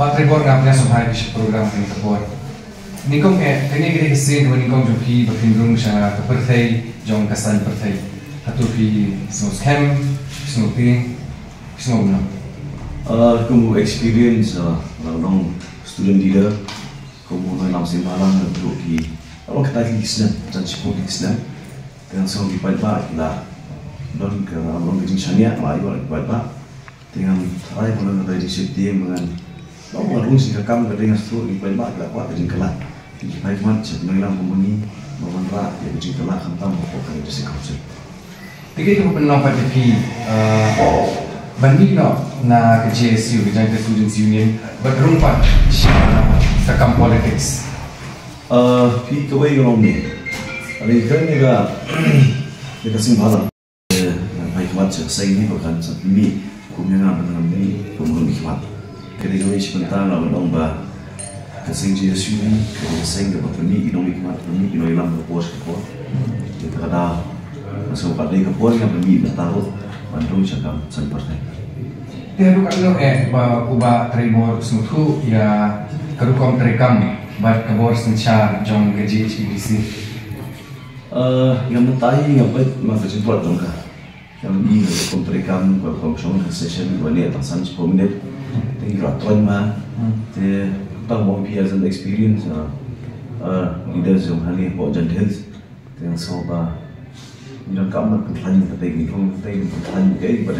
Baterai bor ngapnya sampai di program ini terbor. Nikong ini kita kesin dengan nikong joki berkendung sana kepertai jong kesan pertai. Atau di semua scam, semua pin, semua mana. Kamu experience orang student leader, kamu nak langsung malang untuk di kalau kita di sana dan sekolah di sana dengan semua di Palembang lah. Dan kalau orang di sana lah itu di Palembang dengan try orang dari situ dengan bawa orang sih kakam dengan sekolah di Palembang lah kuat dengan kelas. Di Palembang jadi orang pemuni memanra yang di kelas hantam pokok dari sekolah. Tiga itu pernah pada pi banding na ke GSU ke Joint Students Union berrumpat sakam politics. Pi kawai orang ni, ada ikan ni ga dekat Simbalang. Baik macam saya ni bukan sebimi kumpulan apa ni kumpulan hikmat. Kerana kawai sebentar lawan orang bah kesing GSU ni kesing dapat ni inong hikmat ni inong ilam berpuas berpuas. Kita ada masuk pada kapal yang bermi bertaruh Bandung cakap seperti. Tiada kalau ubah tribor semua ya kerukom terekam buat kabor sencar jong gaji HBC. Yang mentai yang baik maka cepat dong kah. Yang ini kerukom terekam kerukom session balik atasan 10 minit. Tinggal tuan mah. Tentang mau as an experience leaders yang hari buat jantel yang soba. Dan kamu bertanya pada ini, kamu bertanya ke pada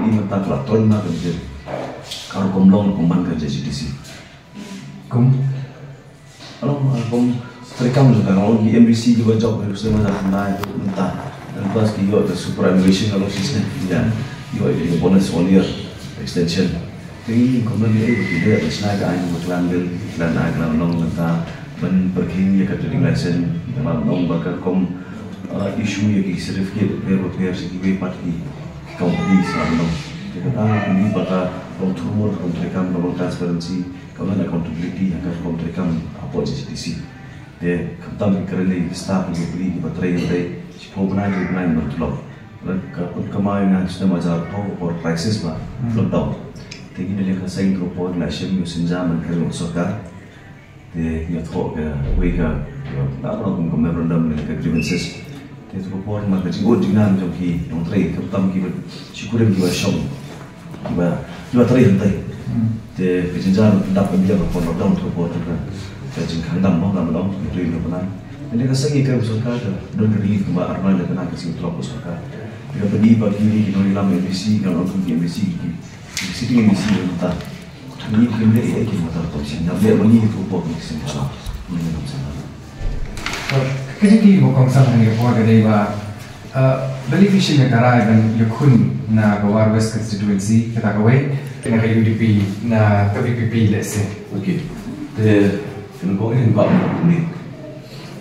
ini tentang kelatuan mana kerja. Kalau komlong koman kerja di sini. Kalau terekam juga kalau di MBC juga job harus sama dengan entah dan pas dia ada superannuation kalau sistem dia ada bonus 1 year extension. Jadi kemudian dia berbeda dengan yang berkelanjut dan agak long entah berkini ya kerja di lesson dalam long bakal isu yang sertifikat repair sebagai parti company selama kita tahu ini bakal kontrol kontrakam nomor transparansi kalau ada accountability akan kontrakam apa JCTC dia ketam kerana staff yang beri baterai yang ada sepuluh benai bertolak dan kemarin yang sudah masalah tahu or crisis bah lockdown tinggi dari kasih grup nation yang senjata kerana sokar dia nyatok ke wega tak pernah memorandum dengan grievances. Itu report maka jika dengan joki yang terakhir ketam kita syukur yang kita show kita terakhir hentai de kejenjang dapat dia report lockdown report juga jadi kandang mau dalam lockdown itu yang benar jadi kasih kita usahakan dan relief kembali armai dan kena kasih terlalu usahakan kita pergi bagi ini kita dalam MBC kalau untuk MBC di MBC yang entah ini kita ini kita tahu polisi dan dia begini report ini semua ini dalam sana. Ketika bukan sama dengan keluarga dewa, beli visi negara dan yakun na Gawar West Constituency kita kawai dengan UDP na KPPP lese. Okey, the kau ini bapa ni.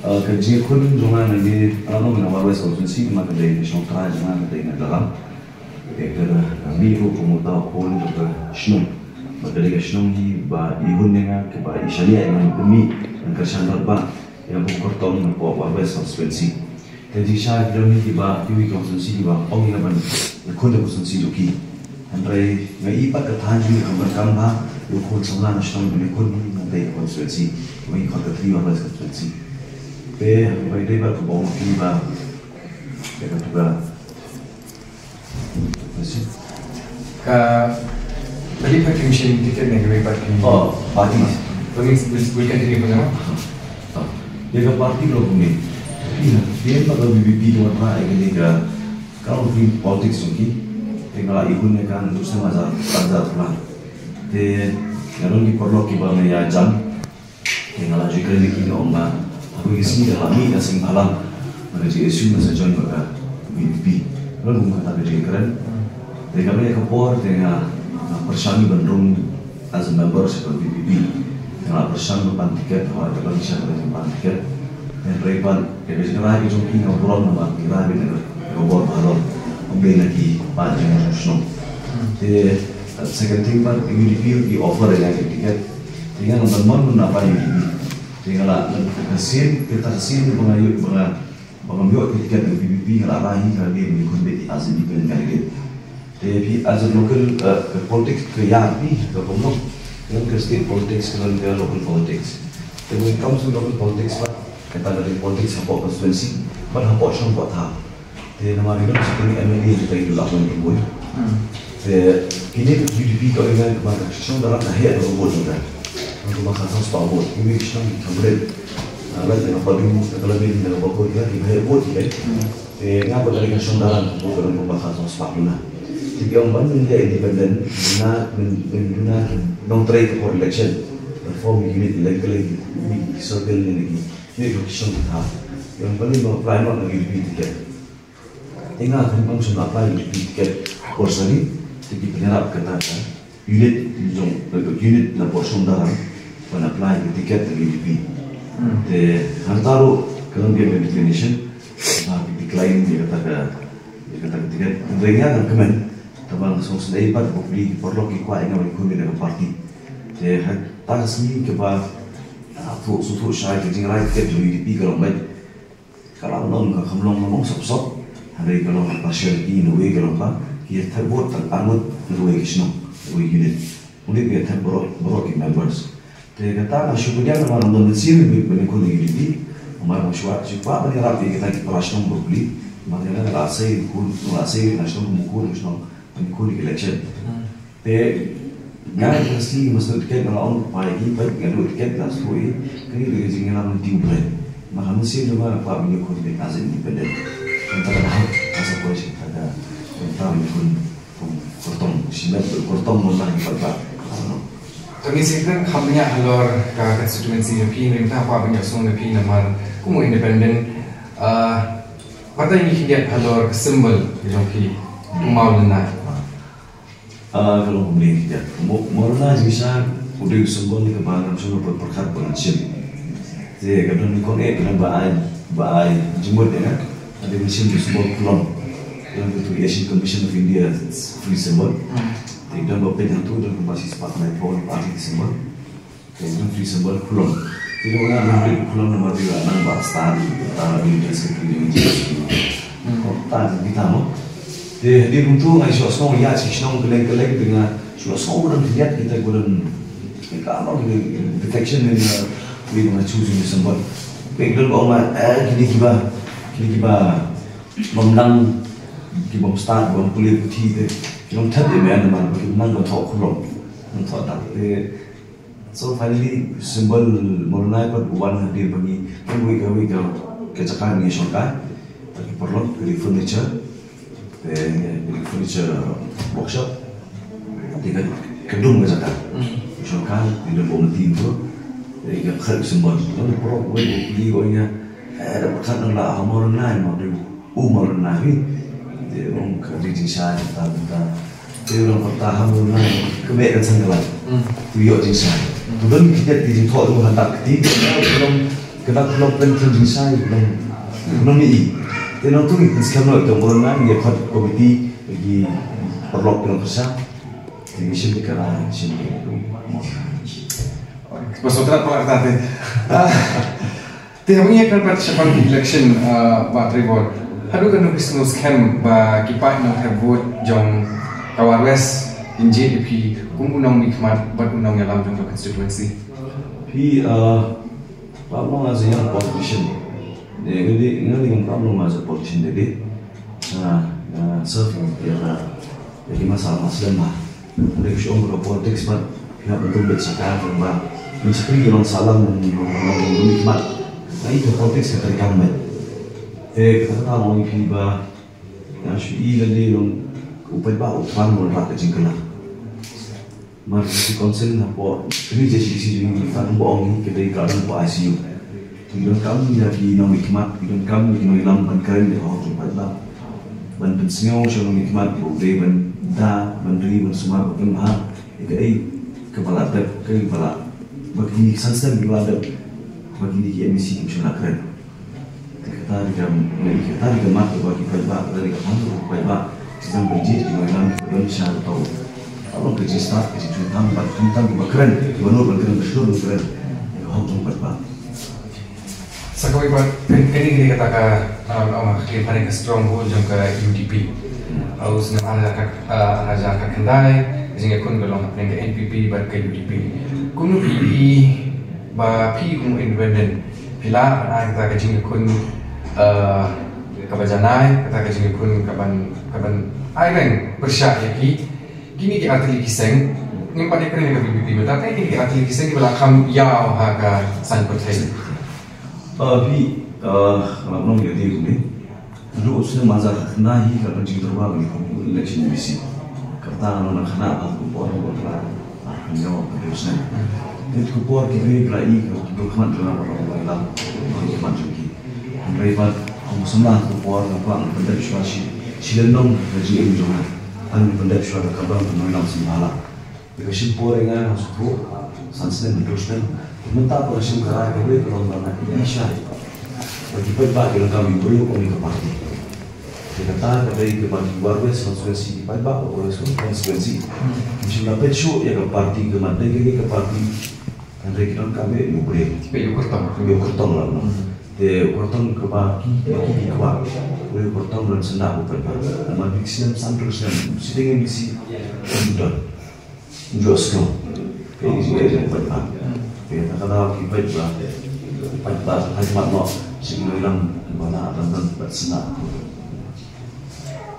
Kerja kun jangan nanti kalau Gawar West Constituency maka dari national trial jangan dari negara. Kerana kami pemuda pun juga senang. Maka dari senang ni bah ihun dengan kebah isyariah yang demi yang kerjaan berba. Yang bukan tahun yang bawa West Constituency. Jadi saya kira ni tiba UI Constituency tiba orang yang mana ikut Constituency joki. Antara yang ibat ketahan juga gambar gambar ikut semula nasional dan ikut ni nanti Constituency. Kami ikut keterima West Constituency. Baik dia berkebun tiba. Mereka juga. Masih. Beli pakai mesin tiket negara pakai. Oh, parti. Bagi boleh continue bersama. Dia parti belum ni. Dia kalau BBP tu apa? Dia kalau di politik sungki, tinggal ikutnya kan terus sama saja plan. Dia kalau di perlu kita ya jam, tinggal juga di kini orang aku isi dalam ni dah singgalan. Mereka isu masa join mereka BBP. Lalu mereka tak jadi keren. Dia kami kapor dengan persani Bandung as a member seperti BBP. Kalau bersama depan tiket, kalau ada bisa depan tiket, dan repan, jadi sekarang kita cuma ngobrol nama kita dengan ngobrol baru, membeli lagi pada yang susah. Jadi second thing part UDP di offer lagi tiket, tinggal teman-teman apa UDP, tinggal kita hasil pengambil tiket dari BBP kalau lagi kalau dia mengikuti asal di kali Tapi as a local politics ke yang ni ke pemulung dengan ke state politics dengan ke local politics. Then when it comes to local politics, kita dari politics apa constituency, mana apa orang buat ha. Jadi nama ini seperti MLA kita itu lakukan ibu. Jadi UDP kau ingat kemana? Sekarang dalam nahia dalam buat juga. Untuk makan sesuatu buat. Ini sekarang kamera. Lalu dengan padu, kalau ni dengan apa dia, dia buat dia. Ngapa dari sekarang dalam buat dalam makan sesuatu lah. Jadi orang Bandung dia independen, guna non-trade for election, reform unit lagi circle ni lagi, ini location kita. Yang paling apply not lagi lebih tiket. Tengah kan semua apply lebih tiket porsi, jadi penyerap kata unit na porsi dalam, pen apply tiket lagi lebih. Hantaru kalau dia declination, decline dia kata tiket, mereka akan komen. Tabang sos dai pat bukli perlu kikuat dengan ikut dengan parti. Jadi tak resmi keba tu suatu syai kerja right ke UDP kalau baik kalau non kalau ngomong sop hari kalau partial in way kalau apa dia terbot anut way kisno way unit. Mungkin dia terborok members. Jadi kata masuk dia nama non sini berikut UDP. Umar masyarakat juga menyerap kita di perasaan bukli. Maknanya rasai nasional mukul nasional mengikuti election. Tapi nggak pasti mesti tiket kalau orang pagi baik kalau tiket dah suai, kini dia jangan lalu diubah. Maka mesti juga apa mengikuti as independen. Antara dah asal polisi ada tentang mengikuti kortom silat kortom mulai berapa. Tapi sekarang kami alor ke konstituensi MP ni kita apa banyak soal MP nama kumu independen. Pada ini kita alor simbol MP mau lena. Kalau membeli tidak, morna bisa udah simbol ke bahan semua berkat pengancam. Jadi kalau ni kau dengan baai jemur dengan ada mesin simbol kulon yang itu Asian Commission of India free symbol. Jadi dan bapak yang tu dan masih sepat naik power party symbol. Jadi free symbol kulon. Jadi orang membeli kulon nama dia nama star di deskripsi ini. Kota kita mau. Di untuk aisyah semua ya sekarang keleng dengan semua orang lihat kita guna kalau detection dan dengan choosing symbol. Pegel bawa kini kiba memang kiba start bawa kulit putih kita tak ada mana mana kita mana thok kulon thok tak. So finally symbol mornai pada one hadir bagi kami kecakan ni syurga tapi perlu dari furniture. Furniture workshop, tinggal kedung macam misalkan di dalam tim tu, jadi kerja simbol, kalau perlu beli goynya, ada perkataan lah amaran lain, macam umaran lain, jadi orang kerja jinsai, jadi orang pertahan amaran lain, kebanyakan sanggalan, tuyok jinsai, kemudian kita di situ tu hantar ketiga, kalau penting jinsai, belum ni. Jadi nanti sekarang itu orang yang dapat komiti bagi perlok dengan besar, jadi sini kerana sini itu. Maksudnya apa artinya? Tiap ini akan persiapan election Pak Tribor. Hadu kan nulis scam bagi Pak yang terbut jom kawarwes injil di undang nikmat buat undang yang dalam jumlah konstituensi. Pi Pak mau ngasih politician. Jadi dengan problem masa politician jadi, surfing jadi masalah mah. Ada isu politik sebab pihak betul sekarang bahwa mencari orang salah menikmat. Nah itu politik sekali kami. Kata orang ini bah, yang sih jadi orang upaya bah utang orang rakyat jengkelah. Mari konsen apa ini jadi sisi ini kan bohong kita ikan apa ICU. Dengan kami lagi nak nikmat, dengan kami lagi nak keren di awal tempat bang. Ben pensiun saya nikmat, boleh ben dah, ben ri, ben semua ben mahal. Jadi kepala ter, kepala bagi sansan kepala ter, bagi ni emisi macam nak keren. Kita di mat bagi bang, dari kampung bang, sedang berjit di mana ben saya tahu. Kalau kerja start, kerja tentang keren, benar keren bersyukur keren. Awal tempat bang. Sakau iba ini kita katakan awak paling strong hold jangka UDP. aus dengan raja kakandai jingga kun belong apne ke NPP bar ke UDP kunu PE ba pi independent pila ana kita ke jingga kun kabajanai kata ke jingga kun kaban aireng bersyak yaki kini di arti kiseng ngimpan ekren ke BBP mata kan kini di arti kiseng belakang yau haga san pertai Tapi kalau belum jadi ini dulu usia masa nahi kalau jika terbang ni election bisi kata orang nak kenapa aku buat akan jawab keputusan itu kupuar kiri lagi kalau kaman dengan orang lain orang kaman juga mereka aku semua kupuar apa pendek suasi silenong haji ini juga anu pendek suara kabar mengenai sembala jika simpur dengan masuk sansen teruskan mentah proses kerja kami kalau mana Indonesia bagi pihak yang kami beri kami ke parti dikatakan dari ke parti warga konsekuensi di pihak oleh konsekuensi mesti dapat show ya ke parti ke mana ke parti dan rekiran kami yang beri pe kurtong lah de kurtong ke parti ke kuat boleh kurtong dan senang beberapa nama diksian santerusnya sedang bisi sudah joslo ini juga yang penting kita kata kita pada hikmat no singulang mana dan bersenang.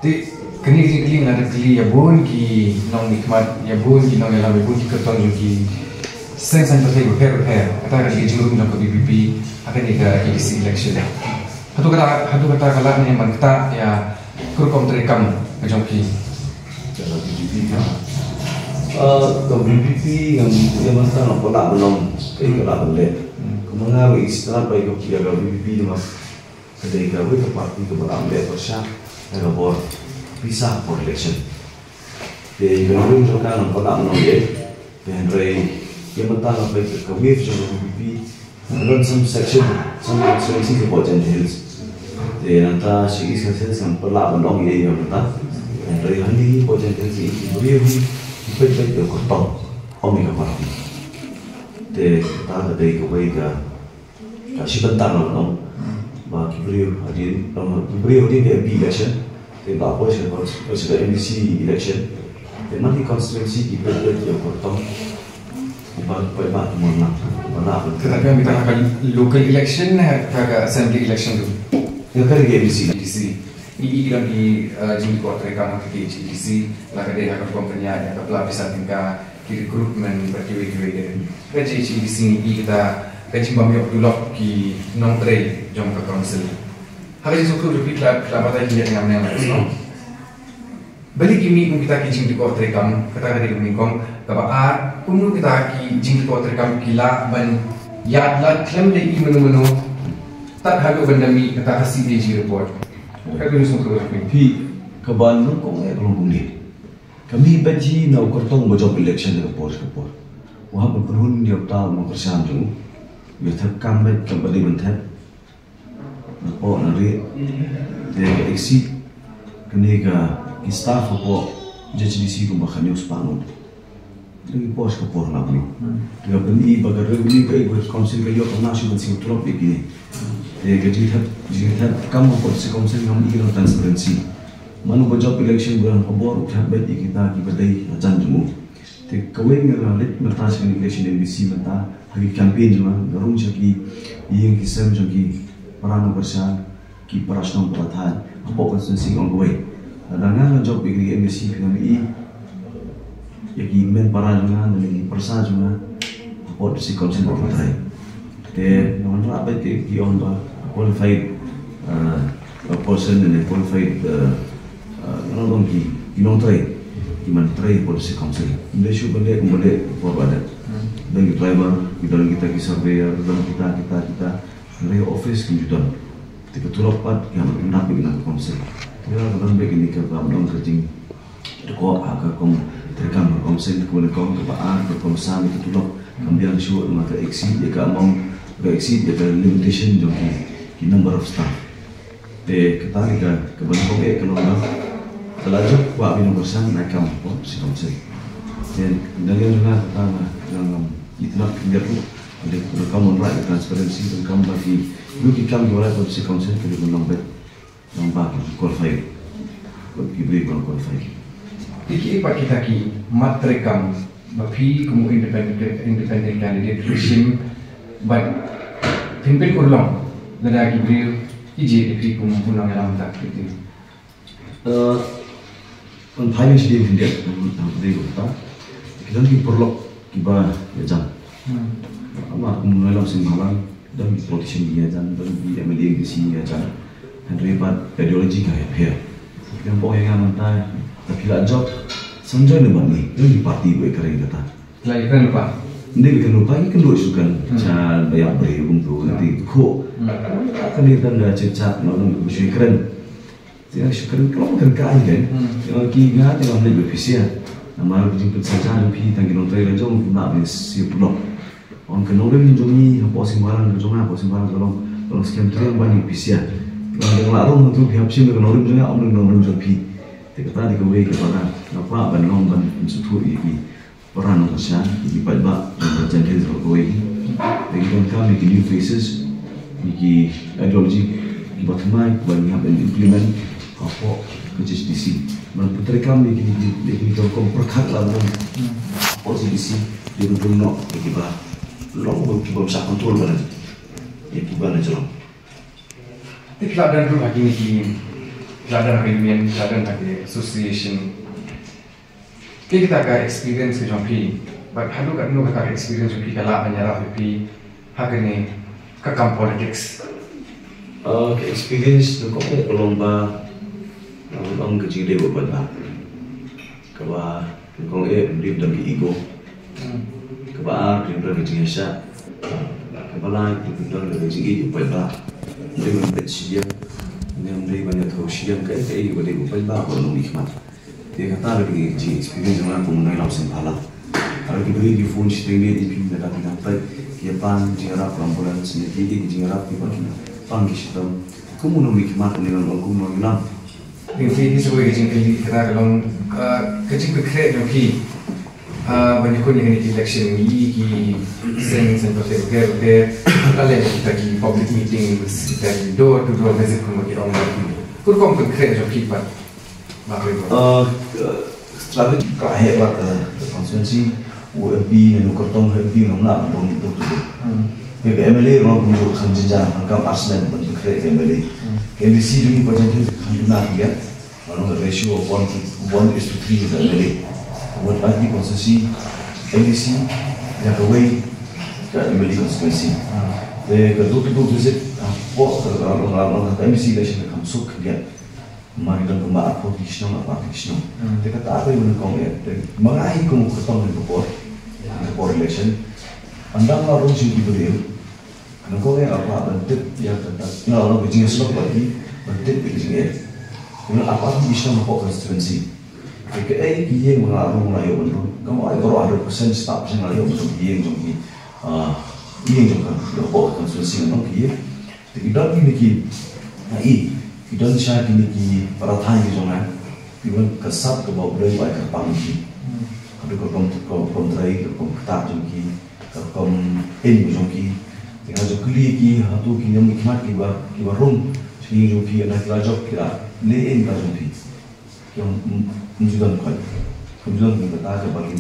Ti kini kini ada kili ya bun ki nong hikmat ya bun ki nong elam bun ki kertong ki sen pertai her kata kan ki jingrum nong ke BBP akan ke EDC election. Hatu kata kalau ni mangta ya kurkom terekam macam ki. Kalau BBP kalau BBP yang mana nak pola belum kalau boleh mengaruhi istilah baik kalau BBP cuma kedai gawe ke parti ke berambil persyak dan bor pisah for election. Jadi kalau kita nak pola menolak dan rei yang mentah apa itu ke wave jadi BBP dalam some section some constituency ke Bojan Hills. Jadi nanti segi section yang pola menolak ia yang mentah dan rei hari Bojan Hills ini beri baik ke kotong omega parti. Jadi kita ada dari kebaikan kasih bentar lah, bagi beliau di MP election, dan apa sih kalau sudah MDC election, dan nanti konstituensi kita yang bertemu, banyak mana. Tetapi yang kita akan local election, kagak assembly election tu. Yang kan di MDC. Ini dalam di jumlah kuat mereka nak ke HDC, lah kedai akan komponen yang pelapisan tingkat recruitment berkiwi-kiwi dan kerja HDC ini kita kaji bami Abdullah ki nong tray jom ke council. Hari itu aku repeat lah pada dia dengan nama itu. Balik ini kita ki jing di kuat rekam kata kata kami kong kaba unu kita ki jing di kuat rekam kila ban yad la klem le i menu tak hago bandami kata kasih dia report. Kami harus untuk Pi kebanyakan kong kalau bumi kami baji nak kortong bajau election ke pos. Wah berperun dia tahu mau persiapan tu. Dia terkam baik kembali mentah. Oh nanti dia exit kena ke staff apa JCDC tu bahkan news pangun. Lagi pos ke pos nak ni. Dia beli bagai beli ke ikut council ke yo pernah sih mesti turun begini. Dia kerja kamu pos council kamu ikut transparansi. Manu bajau election bulan kabur ucap baik kita badai ajan jemu. Te kawin nga lit matas ng election NBC mata hagi campaign jema garung jaki yang kisam jaki parano persian ki parasnom prathan apo konstitusi ongoing adana job bigi NBC kami yaki men parajungan dengan persa jema apo disi konsen prathay te naman apa te ki on ba qualified person and qualified orang ki inong tray iman tray polisi council. Indonesia boleh forward. Dan driver, kita surveyor, dalam kita dari office kejutan. Ketika tulopat yang nabi dengan council. Kita dalam begini ke dalam kerjing. Deko agak terekam council kemudian ke baan berkomisar itu tulok kemudian show maka exit dia ke exit dia ke limitation jadi number of staff. Kita kebanyakan kalau Terlalu buat minum bersama mereka pun si council. Dan dari juga dalam itulah kerja tu, ada kamu right transparansi dan kamu bagi, you kita jual pada si council kerja menambah qualified. Gibri kalau qualify. Iki pak kita ki matrekam bapi kamu independent candidate regime but pimpin kurlong lada Gibri ije ipri kamu punang alam tak itu. On finance day India, day kita kita ni perlu kiba jam. Ama mulai langsung malam dan politician dia dan di MLA di sini aja. Dan rebat ideologi kaya ya. Kita boleh yang mana tapi lah job sanjay ni bani ini parti gue kerja kata. Lagi kan lupa. Ini kan lupa ini kan dua sukan. Cara bayar beri untuk nanti ko. Kan ini kan dah cecat lalu bersyukur keren. Tidak syukur kalau kan kaya kan. Kalau kita tengok lebih efisien. Nama berjumpa saja lebih tangki nonton raja mungkin nak siap blok. Orang kenal orang ini apa simbalan kerjanya apa simbalan kalau sekian tu yang banyak efisien. Kalau dengan larung tu biar sih dengan orang juga orang dengan orang jadi. Kita tadi kawai kepada apa banong ban institut ini peran kerja ini pada berjanji dengan kawai. Dengan kami new faces, ini ideologi bagaimana banyak implement apa kerja di sini. Menurut kami ini kalau perkat lah posisi di rumah kita long kita bisa kontrol mana, ya kita mana jalan. Tapi pelajaran dulu lagi ni pelajaran reunion, pelajaran lagi association. Kita ada experience ke jampi, but halu kan nu kita experience jampi kalau menyerah jampi, hak ni ke kamp politics. Experience tu kau lomba, orang kecil dia buat apa? Kau kau dia dalam ego, kau dia dalam kecil sah, kau lain dia dalam kecil ego buat apa? Dia mempersiap, dia banyak tahu siap kayak dia buat apa kalau nikmat. Dia kata lagi experience orang pun mulai langsung pala. Kalau kita beri phone sendiri di pintu dekat tempat, dia pan jiarap ambulan sendiri di jiarap di mana pan kisah. Kamu nak nikmat dengan orang kamu nak. Ini sebagai kecil kita kalau kecil berkreat jampi. Banyakคนyang di election ini ki sen protes kalau kita di public meeting kita di door to door visit kamu kita orang kur kamu berkreat jampi pak. Strategi hebat konstitusi UMP dan Kertong UMP nampak untuk itu. PMLA orang untuk kerja angkat asnen untuk kerja PMLA. KBC juga perjanjian kerja dia. Kalau ratio 1:3 PMLA. Buat lagi konstitusi KBC yang kawai ke PMLA konstitusi. Kedua visit orang KBC dah masuk dia. Mari dan kembali apa Krishna. Dia kata apa yang menengkau ya? Mengenai kamu ketemu di bawah election, anda larung sih diberi. Menengkau ya apa bentuk yang kata, orang berjingga sebab lagi bentuk berjingga. Kemudian apa Krishna nampak konstituensi. Jika yang mengarung melayu bentuk, kamu kalau ada persen staf yang melayu bentuk yang juga nampak konstituensi memang tidak ini kita ni saya kini para thai ni jangan, kita kesat ke bawah beli baik kerpang ni, ada kerpang terai, kerpang ketak jengki, kerpang ini jengki, dengan jengki ki, hatu kini mikmat kiba rum, sini jengki anak kelajok kira lein kelajok yang menjual bukan, menjual kita tak bagi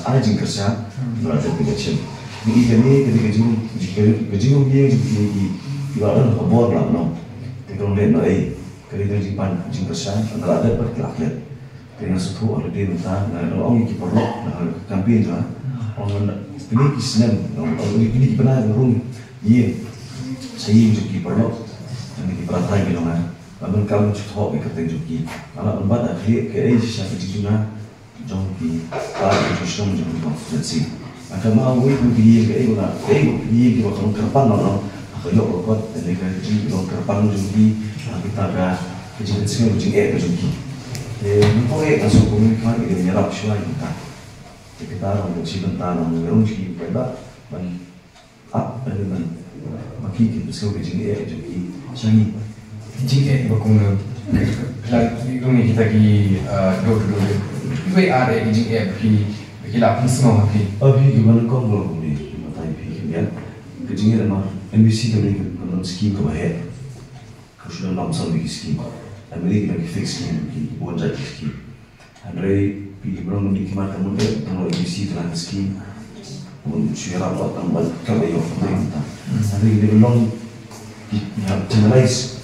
ada jengkersa, berada di election. Ini ketika jenguk dia jengki kiba orang kabur lah no. Kalau lihat naik, kerana jimpan jimpersan, antara ada berkelakar. Dengan suatu ada di rumah, orang yang perlu kampanye juga, orang ini kisah, orang ini pernah berung, iya, saya juga perlu, dan ini pernah gitu kan. Lalu kalau cukup ikut juga, kalau empat akhir ke siapa juga, jongki, kalau justru menjadi konstitusi. Maka mau itu dia ke dia juga kalau kerpan orang. Kalau orang dan mereka jadi orang kerpan jadi kita ada kejadian semua jadi jadi. Mungkin masuk komunikasi dia menyerap semua kita. Kita orang bersih tentang orang yang jadi berapa ban up dan maki kita semua jadi jadi. Jadi berkumpulan. Kalau kita di door to door, itu ada jadi kita semua maki. Gimana kau belum boleh mata ini kan? Kejadian apa? NBC tu ni kalau skim ke bahaya, kalau sudah langsung bagi skim. Amerika lagi fix ki bonjat ki Andre pi belum di kimat kamu deh kalau ABC telah ski mun syira buat tambah kalau yo kita Andre ini belum generalize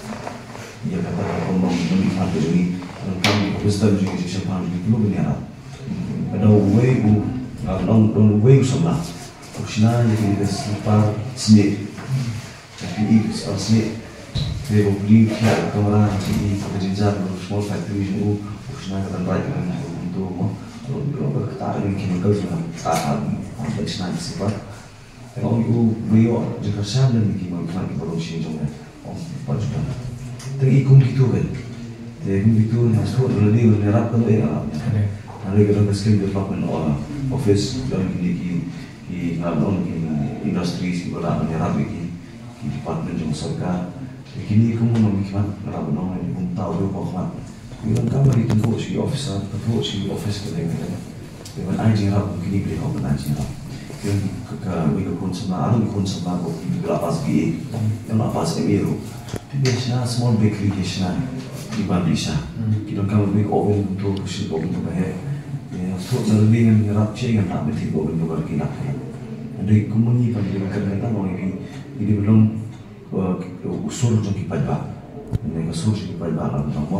ya kata kalau di kimat ini kami wisdom juga siapa yang belum benar ada way long way sama Ushna jadi kita sempat sendiri tapi itu sendiri dia beli kayak kamera di kerja small factory itu Ushna kata baik untuk kalau kita ada chemical juga tahan Ushna sempat kalau itu beliau juga sama dengan chemical produksi juga banyak tapi ikut gitu kan dia itu masuk lebih menerap kalau yang ada kita skill development office dan di ngalong industri sekolah menyerap di departemen jom serka begini kamu memikirkan ngalong nong ini pun tahu dia bahwa bilang kamu itu si officer atau si office kita dengan aja rap begini beli kau aja rap yang ke mereka konsumlah ada konsumlah kau di lapas BA yang lapas MIRO di biasa small bakery biasa di Malaysia kita kamu beli oven untuk si oven untuk bahaya so lebih yang menyerap yang tak betul oven untuk berkilat dari komunitas pada kerana orang ini belum usul untuk kipat mereka usul untuk kipat dalam nama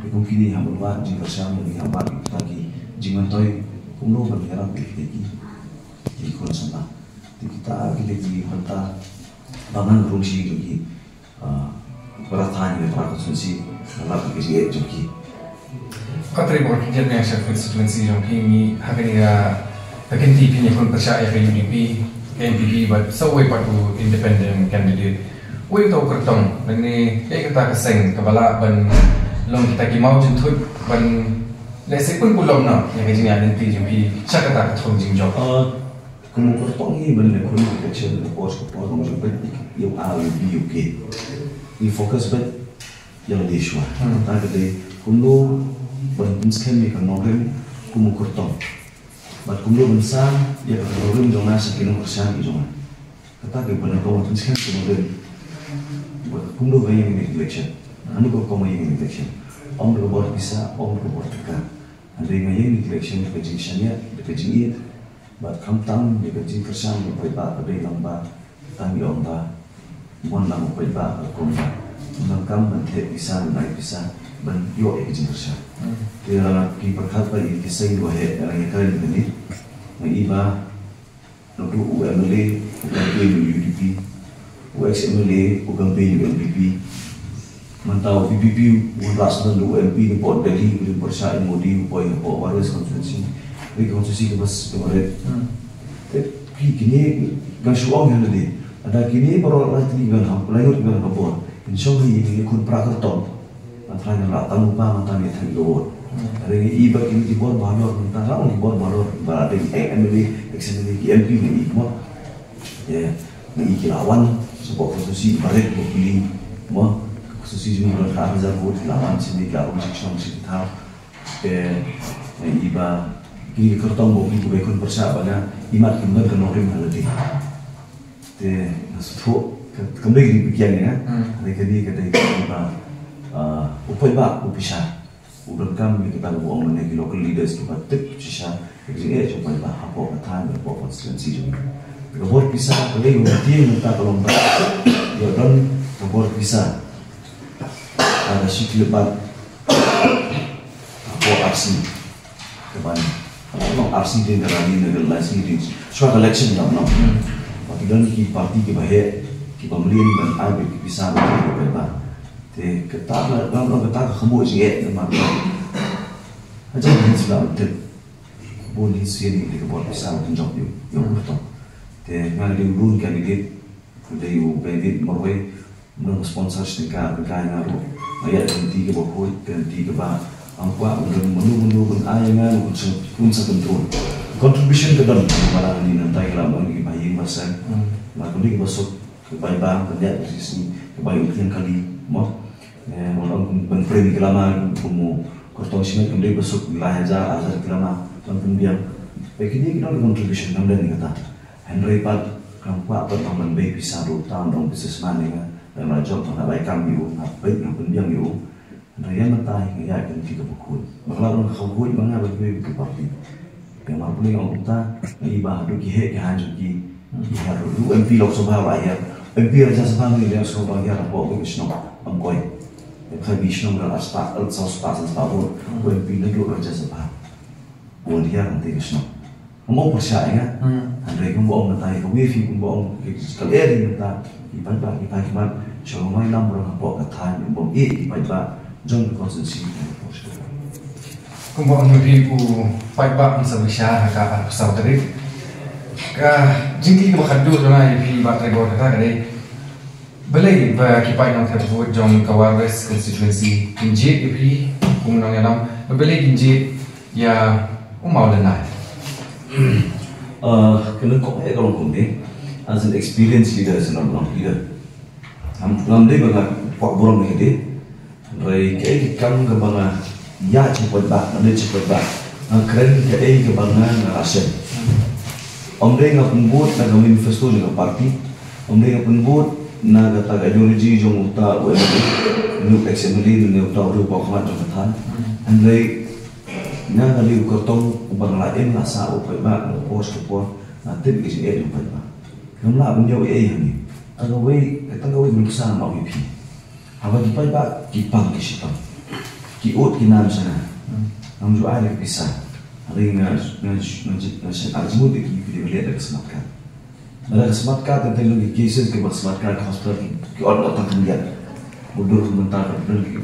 mungkin ini hamil jika sama dengan hamil kita jangan tahu kuno bergerak di konsumsi kita di kota bangun rumsi juga beratanya para konsumsi dalam kerja juga Katri buat kerja yang saya konstituensi yang kini hari ini akan tipi yang pun percaya ke UDP, NPP, but sawai patu independent candidate. Wei tahu kertong, dan ni kita keseng kepala ban long kita kimau jentut ban lesi pun belum nak yang kerja yang nanti UDP. Saya kata ketong jingjok. Kamu kertong ini benar kamu kecil pos kamu juga yang A B UK. Ini fokus bet yang di Shua. Tadi kamu bantu sekali kan orang kamu kertong. But kumlo bensan ya problem jangan sekian persen gitu kan. Kata ke benar kau bantu sekali kemudian kumlo bayar ini election. Anu kau kamu yang election. Om berbuat bisa, om berbuat tekan. Ada yang ini election kejisannya, kejiyet. But kamu tahu dia kejin persen berapa ada yang lamba, tanggi onda, mana mau berapa kumla. Mengkam nanti bisa naik bisa. ban yo e kejin persen. Dia ki perkat pa ini kisah dua he yang kali ini iba notu UMLA ugang UDP UXMLA ugang UNPP mantau PPP ulas dan UMP ni pot dari di persa modi upaya po waris konstitusi di konstitusi ke bas kemarin tapi kini gasu ong yang ada kini baru lagi tinggal lain tinggal kapor insyaallah ini kun prakerton antara yang rata lupa mantan dia tadi lor. Hari ini iba ini dibor balor mantan orang dibor balor berada di MLA, XMLA, MP ini semua. Ya, ini kilawan sebuah konstitusi balik pilih, semua konstitusi juga berharga buat kilawan sini kilawan section sini tahu. Iba ini kertong bau itu bekon persahabatan imat kembali ke norim haladi. Nasib kembali di pikiran ya. Hari ini kita iba upay ba upisha udah kami kita buang menegi local leaders kita tip cisha jadi upay ba apa katan apa konstitusi juga kabor bisa kalau dia minta tolong ya dan kabor bisa ada sih lebat apa aksi keban apa aksi di negara lain di short election lah no tapi dan di parti ke bahaya di pemilihan dan ada bisa upay ba ketat lah, orang ketat kamu sih ya, memang. Aja ni sebab tu, boleh sini di kebun pisang tunjuk you betul. Kalau dia urun kandidat, dia kandidat merwe, menang sponsor sedekah berkaya ngaruh. Ayat ganti ke bawah, ganti ke bawah. Angkua menu ayaman kunci control. Contribution ke dalam malah ni nanti kalau orang bayi masa, maka dia masuk ke bayi bang, kerja di sini, ke bayi yang kali mau. Orang berpremi kelama kamu kortong sini kemudian besok wilayah azar kelama dan kemudian begini kita ada contribution kemudian kata Henry Pat kamu apa teman baik bisa tahun dong bisnis mana kan dan raja tak baik kami baik yang pendiam Raya matai ngaya kan kita bukun. Bakal orang kau hui mana bagi bagi parti. Yang mampu ni orang kita ibadah tu kihe kihan juki. Kihan tu MP Lok Sabha rakyat. MP Raja Sabha ni dia sekolah rakyat apa bagi Islam angkoi. Kalau Islam kalau aspa, aspa pun MP negeri Raja Sabha. Buat dia nanti Islam. Mau percaya kan? Andai kamu bawa matai kau wifi kamu bawa kalau ni matai ibadah ibadah Kalau mai nam orang apa kata ni bom ibadah John Constantine Kung buat nubi ku pagba sa bisya ka sa tadi ka jingki ka makadu na ipi batre go kata kade belai ba kipai nang tersebut John Kawares constituency inji ipi kung nang yanam belai inji ya umau lenai kena kok kalau kumde as an experienced leader as an leader am dei ba pak borong ni de Rai ke kam ke banga ya cepat ba, nanti cepat ba. Keren ke ke banga asen. Om dei ngap pembut na manifesto dengan parti. Om dei ngap pembut na kata ideologi jong uta new assembly new uta ru pa khamat jong than. Andai na kali ukotong bang lain na sa upai ba pos ke pos na tip ke je upai ba. Kamla bunyo ni. Agawai katangawai berusaha mau ipi. Apa di pagi kipang kisipang, kiut kinam sana, namun juga ada kisah, ada yang ngajmud di lihat ada kesematkan, ada kesematkan tentang lagi cases kesematkan hospital kiot datang kemudian, mundur sebentar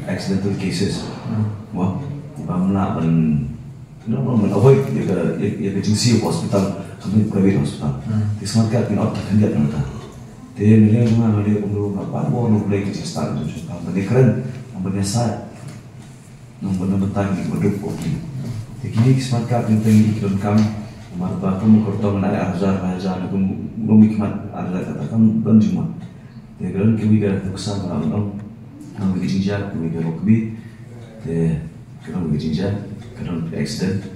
accidental cases, wah, bangla men avoid ya kejengsi hospital, kami private hospital, kesematkan kiot datang kemudian nanti. Dia nilai mana dia umur apa? Mau nilai kerja start tu, nampak keren, nampak nyasar, nampak betang di beduk okey. Teknik smart card yang tinggi dalam kam, marba kamu kerja mana azar, kamu nomikmat azar katakan banjuma. Dia keren kami kerja tuksan orang, kami kerja kami kerja rugby, dia keren kerja, keren accident,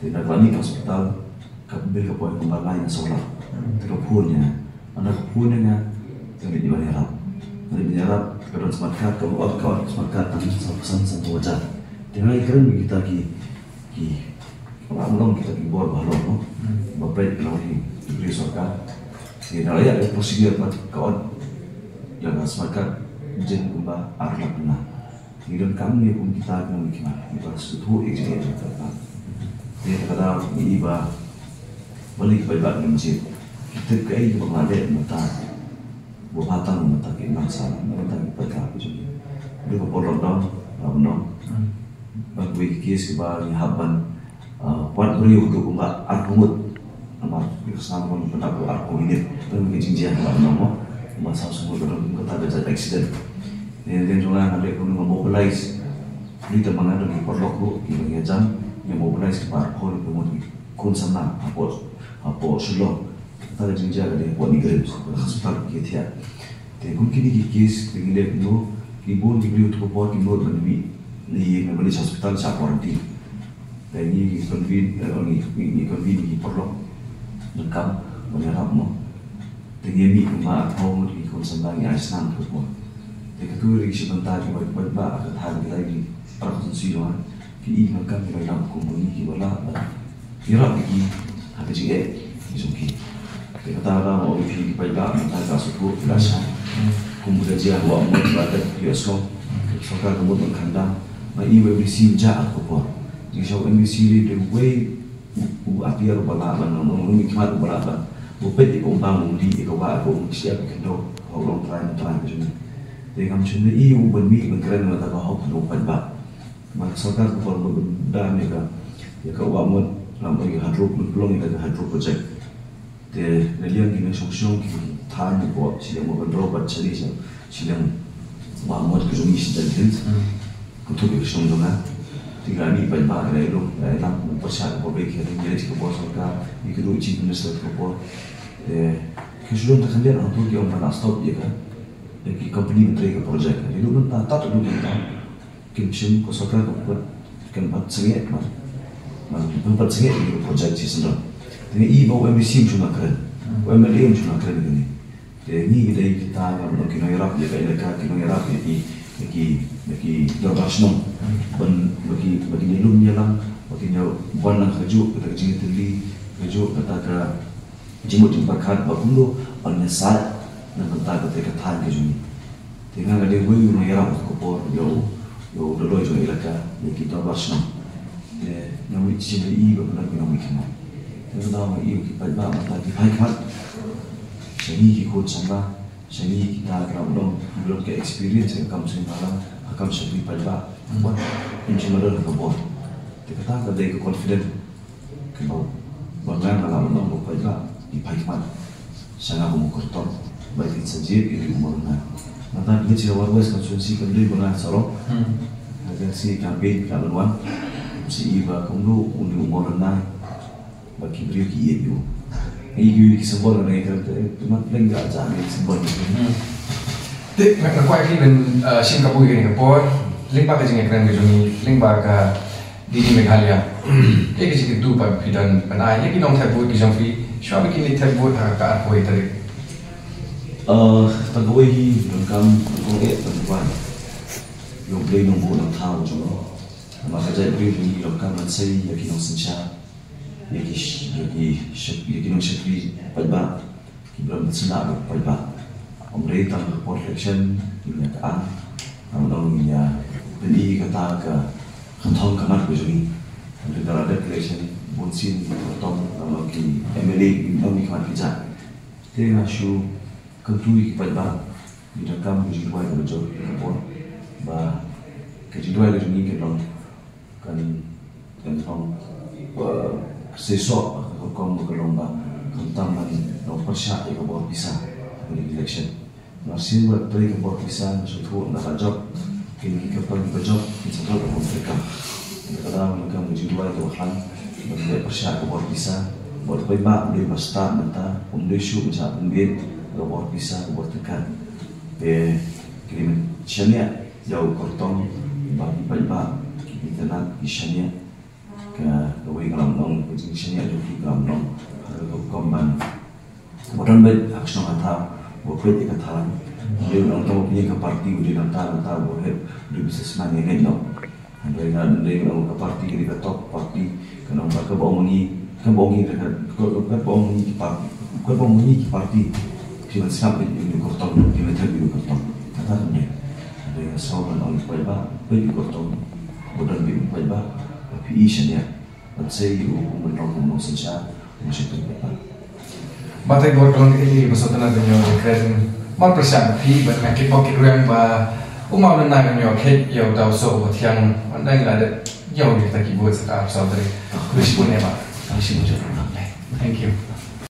dia nak balik hospital, kami berkepoin kembali yang solar, terpunya. Anak punya yang di mana Arab, di Arab kalau smart card kalau smart card tanpa pesan satu wajah. Dengan keren kita orang kita buat balon, bapak lagi diberi sorkan. Di dalam ada prosedur kawan yang smart card jen kumba Arab benar. Di dalam kami pun kita mungkin kita setuju eksekutif kita. Dia kata iba balik kepada masjid. Kita kaya berada mata buatan mata kita salah mata kita juga. Dia berpolong dong, ramon. Bagi kes kebar haban, buat beri untuk umat argument, umat bersama pun pendapat argument ini. Dan kejadian ramon, umat sama semua orang kata ada accident. Dan juga ada yang mobilize. Kita mengenai di perlok ini jam yang mobilize kebar kau kemudian konsumna apa sulung. Tadi jenjang ada buat negeri, hospital kita. Tapi mungkin ini kes dengan dia itu, ibu dibeli untuk buat ibu berdiri di membeli hospital siapa orang Dan ini konvin perlu lengkap menyerap mo. Dengan ini rumah kau di konsumsi yang Islam tu pun. Jadi tu lagi sebentar kita buat akan hari kita ini prakonsumsi doang. Kita makan kita dalam komunitas kita lah. Kira lagi ada juga izuki. Kita tahu mau ipi payah kita suku rasa kemudian dia bawa mau berada di Oslo sekarang kemudian kandang mai WBC jahat apa jadi so WBC the way apiar balaban ngomong hikmat balaban bupet di umpang di ikawa aku siap kendo orang terakhir macam jadi kami cuma iu bermi berkeren mata kau lupa bah maka sekarang kalau benda mereka ya kau mau lambang hadrop belum kita hadrop project de liang gini solution ki tanya buat silang mau berdoa cari silang mau ke zoni sedang untuk kesung dona tiga ni banyak ada itu dalam persiapan publik yang jadi kita buat sekarang itu uji minister kita kesung tak kendir untuk yang mana stop je kan jadi company menteri ke project itu pun tak dulu kita kimsim ko sekarang buat kan buat sengit mas buat sengit itu project sesuatu Ini ibu MBC cuma keren, MLA cuma keren begini. Jadi ini kita yang kino Iraq, jadi mereka kino Iraq jadi bagi Dorashnom bagi nyelum nyelam bagi nyaw buan nang kaju kita kecing teli kaju kata ke jimut jimbakan bakundo on sat nang kata ke tan kaju ni tinggal ada gue mengira untuk kopor yo dolo jo ilaka bagi Dorashnom nawi cili i benar benar mikna terutama i kita ba mata di haikat jadi ikut sama jadi kita kerana belum ke experience yang kamu semalam akan seperti pada buat engineer ke buat kita kata ke confident kalau bagaimana kalau orang pada di paikan sangat mengukur baik saja ini umurnya nanti kita cerita warga konsultasi kendali benar sorok agar si campaign kawan si iba kamu undi umurnya bagi beliau kieu ibu kisah dengan itu cuma lengkap aja nih simbol itu. Tapi nak kuat lagi dan Singapura ini kapor, lengkap aja dengan keren kejungi, lengkap ke di Meghalaya. Kayak kisah itu pada pidan penai, ya kita orang terbuat kisah fi, siapa kini terbuat ke apa itu tadi? Terbuat ini lengkap terbuat, yang beli nombor yang tahu cuma, maka jadi beli lengkap mansai yang kita senja. Yaki nung syakri palba kibram tsna palba omre tam reflection inya ka among inya beli kata ka khanthong kamar ko juni andre dara declaration bonsin tom among ki MLA nomi khan kicha te na shu kantui ki palba ida kam ji wai ko jo ko ba ke ji wai ko juni ke long kan thong sesok hukum berlomba tentang nomor syarat yang buat bisa di election. Masih buat beri buat bisa masuk nak job kini kita pergi berjob kita tahu dalam mereka. Kalau mereka menjual itu kan mereka persyarat buat bisa buat baik beli pasta nanti pemdesu macam pembit buat bisa buat tekan. Kirim channel jauh kortong bagi baik kita nak channel ke doi kalam nong kucing sini ada di kalam nong ada komban kemudian baik action kata buat dia kata dia nong tahu punya ke parti dia nong tahu boleh dia bisa senang ini nong dia nong ke parti dia ke top parti ke nong ke bongi dekat ke bongi parti kita sampai di kortong kita terbiu kortong kata dia ada seorang orang baik kortong kemudian baik PI ya, saya itu menolak saja masih terbuka. Batai gor kalau ini besok tanah dunia keren, mal persiapan PI, bahkan kita pakai ruang bah, umar nana dunia kek, ya udah so buat yang mana yang ada, ya udah kita kibut sekarang saudari, terus pun ya pak, terus pun thank you.